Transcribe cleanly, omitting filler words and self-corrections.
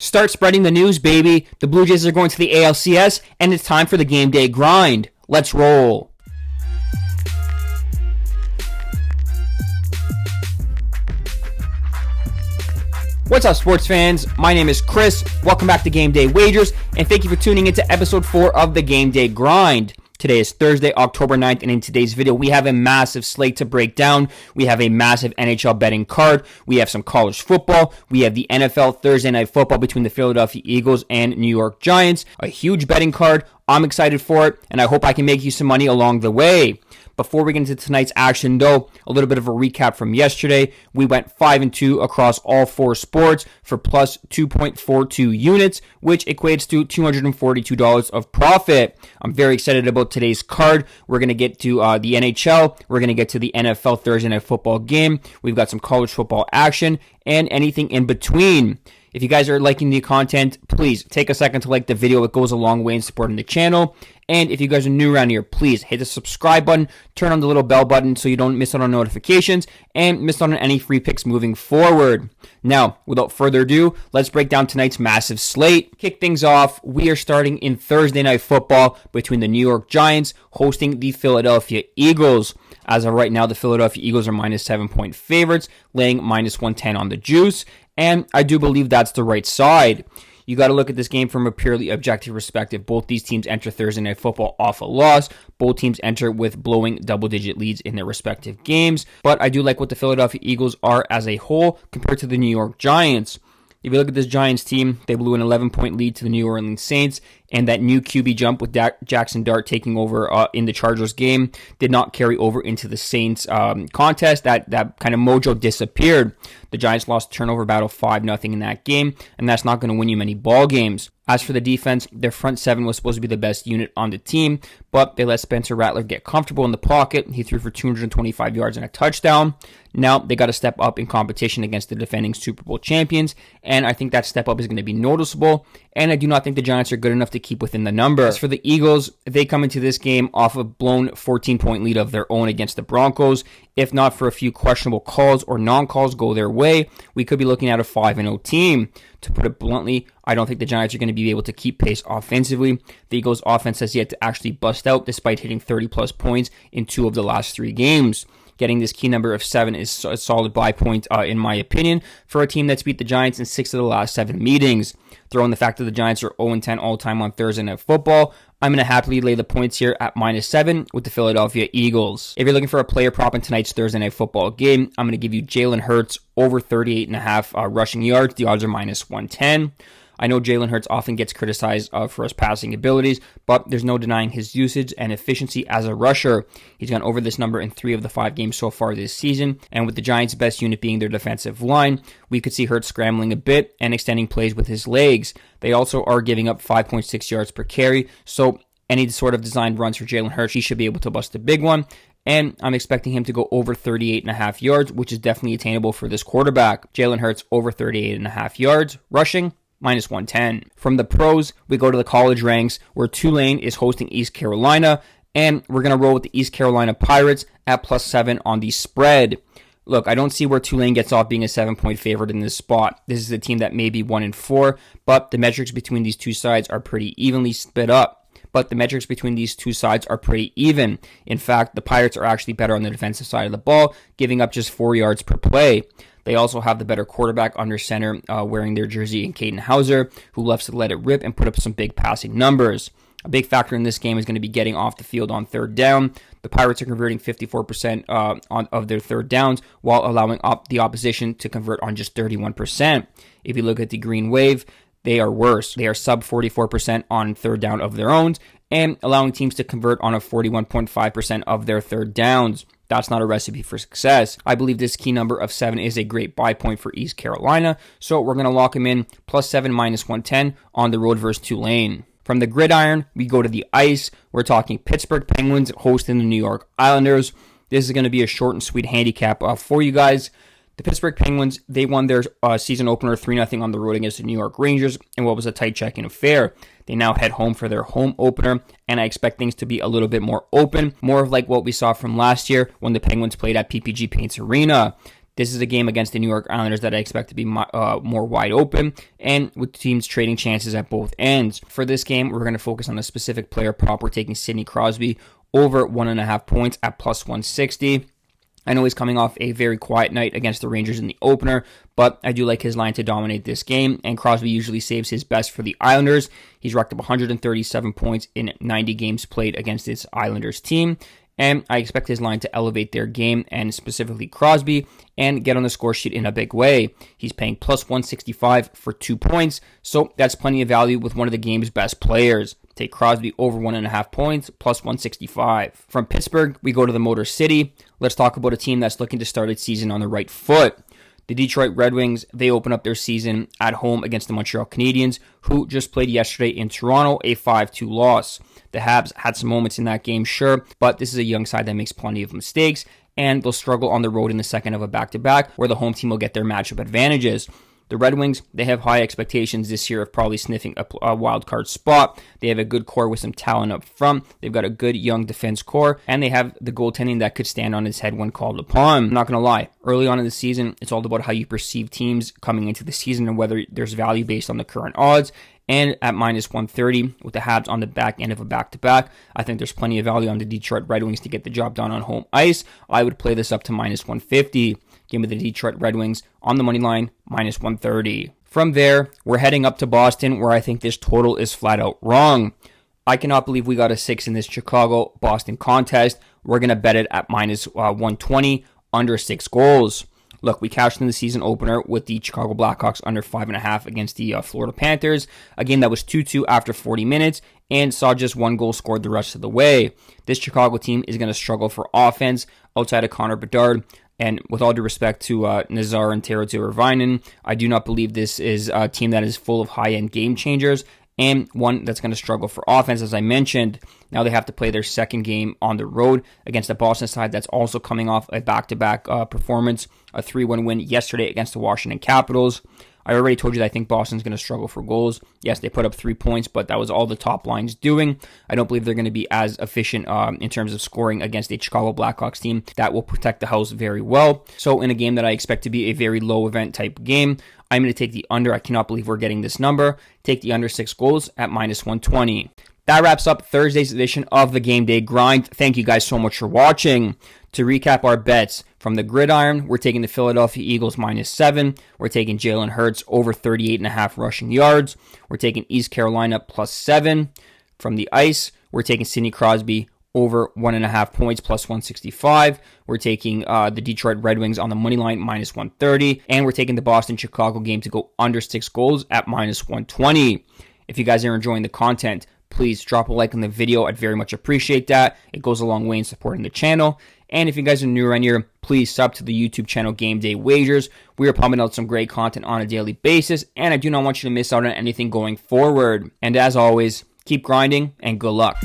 Start spreading the news, baby. The Blue Jays are going to the ALCS, and it's time for the game day grind. Let's roll. What's up, sports fans? My name is Chris. Welcome back to Game Day Wagers, and thank you for tuning into episode 4 of the Game Day Grind. Today is Thursday, October 9th, and in today's video, we have a massive slate to break down. We have a massive NHL betting card. We have some college football. We have the NFL Thursday Night Football between the Philadelphia Eagles and New York Giants. A huge betting card. I'm excited for it, and I hope I can make you some money along the way. Before we get into tonight's action, though, a little bit of a recap from yesterday. We went 5-2 across all 4 sports for plus 2.42 units, which equates to $242 of profit. I'm very excited about today's card. We're going to get to the NHL. We're going to get to the NFL Thursday Night Football game. We've got some college football action and anything in between. If you guys are liking the content, please take a second to like the video. It goes a long way in supporting the channel. And if you guys are new around here, please hit the subscribe button, turn on the little bell button so you don't miss out on notifications and miss out on any free picks moving forward. Now, without further ado, let's break down tonight's massive slate. Kick things off, we are starting in Thursday Night Football between the New York Giants hosting the Philadelphia Eagles. As of right now, the Philadelphia Eagles are minus 7-point favorites, laying minus 110 on the juice. And I do believe that's the right side. You got to look at this game from a purely objective perspective. Both these teams enter Thursday Night Football off a loss. Both teams enter with blowing double-digit leads in their respective games. But I do like what the Philadelphia Eagles are as a whole compared to the New York Giants. If you look at this Giants team, they blew an 11-point lead to the New Orleans Saints, and that new QB jump with Jackson Dart taking over in the Chargers game did not carry over into the Saints contest. That kind of mojo disappeared. The Giants lost turnover battle 5-0 in that game, and that's not going to win you many ball games. As for the defense, their front seven was supposed to be the best unit on the team, but they let Spencer Rattler get comfortable in the pocket. He threw for 225 yards and a touchdown. Now they got to step up in competition against the defending Super Bowl champions, and I think that step up is going to be noticeable, and I do not think the Giants are good enough to keep within the number. As for the Eagles, they come into this game off a blown 14-point lead of their own against the Broncos. If not for a few questionable calls or non-calls go their way, we could be looking at a 5-0 team. To put it bluntly, I don't think the Giants are going to be able to keep pace offensively. The Eagles' offense has yet to actually bust out despite hitting 30-plus points in 2 of the last 3 games. Getting this key number of 7 is a solid buy point, in my opinion, for a team that's beat the Giants in 6 of the last 7 meetings. Throw in the fact that the Giants are 0-10 all-time on Thursday Night Football, I'm going to happily lay the points here at minus 7 with the Philadelphia Eagles. If you're looking for a player prop in tonight's Thursday Night Football game, I'm going to give you Jalen Hurts over 38.5 rushing yards. The odds are minus 110. I know Jalen Hurts often gets criticized for his passing abilities, but there's no denying his usage and efficiency as a rusher. He's gone over this number in 3 of the 5 games so far this season, and with the Giants' best unit being their defensive line, we could see Hurts scrambling a bit and extending plays with his legs. They also are giving up 5.6 yards per carry, so any sort of designed runs for Jalen Hurts, he should be able to bust a big one. And I'm expecting him to go over 38.5 yards, which is definitely attainable for this quarterback. Jalen Hurts over 38.5 yards rushing, minus 110. From the pros, we go to the college ranks where Tulane is hosting East Carolina, and we're going to roll with the East Carolina Pirates at plus 7 on the spread. Look, I don't see where Tulane gets off being a 7-point favorite in this spot. This is a team that may be 1-4, but the metrics between these two sides are pretty evenly split up. In fact, the Pirates are actually better on the defensive side of the ball, giving up just 4 yards per play. They also have the better quarterback under center wearing their jersey in Caden Hauser, who loves to let it rip and put up some big passing numbers. A big factor in this game is going to be getting off the field on third down. The Pirates are converting 54% of their third downs while allowing the opposition to convert on just 31%. If you look at the Green Wave, they are worse. They are sub 44% on third down of their own and allowing teams to convert on a 41.5% of their third downs. That's not a recipe for success. I believe this key number of 7 is a great buy point for East Carolina, so we're going to lock him in plus 7 minus 110 on the road versus Tulane. From the gridiron, we go to the ice. We're talking Pittsburgh Penguins hosting the New York Islanders. This is going to be a short and sweet handicap for you guys. The Pittsburgh Penguins, they won their season opener 3-0 on the road against the New York Rangers in what was a tight check-in affair. They now head home for their home opener, and I expect things to be a little bit more open, more of like what we saw from last year when the Penguins played at PPG Paints Arena. This is a game against the New York Islanders that I expect to be more wide open, and with teams trading chances at both ends. For this game, we're going to focus on a specific player prop. We're taking Sidney Crosby over 1.5 points at plus 160. I know he's coming off a very quiet night against the Rangers in the opener, but I do like his line to dominate this game, and Crosby usually saves his best for the Islanders. He's racked up 137 points in 90 games played against this Islanders team, and I expect his line to elevate their game, and specifically Crosby, and get on the score sheet in a big way. He's paying plus 165 for 2 points, so that's plenty of value with one of the game's best players. Take Crosby over 1.5 points, plus 165. From Pittsburgh, we go to the Motor City. Let's talk about a team that's looking to start its season on the right foot. The Detroit Red Wings, they open up their season at home against the Montreal Canadiens, who just played yesterday in Toronto, a 5-2 loss. The Habs had some moments in that game, sure, but this is a young side that makes plenty of mistakes, and they'll struggle on the road in the second of a back-to-back, where the home team will get their matchup advantages. The Red Wings, they have high expectations this year of probably sniffing a wild card spot. They have a good core with some talent up front. They've got a good young defense core, and they have the goaltending that could stand on its head when called upon. I'm not going to lie. Early on in the season, it's all about how you perceive teams coming into the season and whether there's value based on the current odds. And at minus 130, with the Habs on the back end of a back-to-back, I think there's plenty of value on the Detroit Red Wings to get the job done on home ice. I would play this up to minus 150. Game of the Detroit Red Wings on the money line, minus 130. From there, we're heading up to Boston, where I think this total is flat out wrong. I cannot believe we got a 6 in this Chicago-Boston contest. We're going to bet it at minus 120, under 6 goals. Look, we cashed in the season opener with the Chicago Blackhawks under 5.5 against the Florida Panthers, a game that was 2-2 after 40 minutes, and saw just 1 goal scored the rest of the way. This Chicago team is going to struggle for offense outside of Connor Bedard. And with all due respect to Nazar and Tero Teravainen, I do not believe this is a team that is full of high-end game changers and one that's going to struggle for offense, as I mentioned. Now they have to play their second game on the road against a Boston side that's also coming off a back-to-back performance, a 3-1 win yesterday against the Washington Capitals. I already told you that I think Boston's going to struggle for goals. Yes, they put up 3 points, but that was all the top line's doing. I don't believe they're going to be as efficient in terms of scoring against a Chicago Blackhawks team that will protect the house very well. So in a game that I expect to be a very low event type game, I'm going to take the under. I cannot believe we're getting this number. Take the under 6 goals at minus 120. That wraps up Thursday's edition of the Game Day Grind. Thank you guys so much for watching. To recap our bets, from the gridiron, we're taking the Philadelphia Eagles minus 7. We're taking Jalen Hurts over 38.5 rushing yards. We're taking East Carolina plus 7. From the ice, we're taking Sidney Crosby over 1.5 points plus 165. We're taking the Detroit Red Wings on the money line minus 130. And we're taking the Boston-Chicago game to go under 6 goals at minus 120. If you guys are enjoying the content, please drop a like on the video. I'd very much appreciate that. It goes a long way in supporting the channel. And if you guys are new around here, please sub to the YouTube channel Game Day Wagers. We are pumping out some great content on a daily basis, and I do not want you to miss out on anything going forward. And as always, keep grinding and good luck.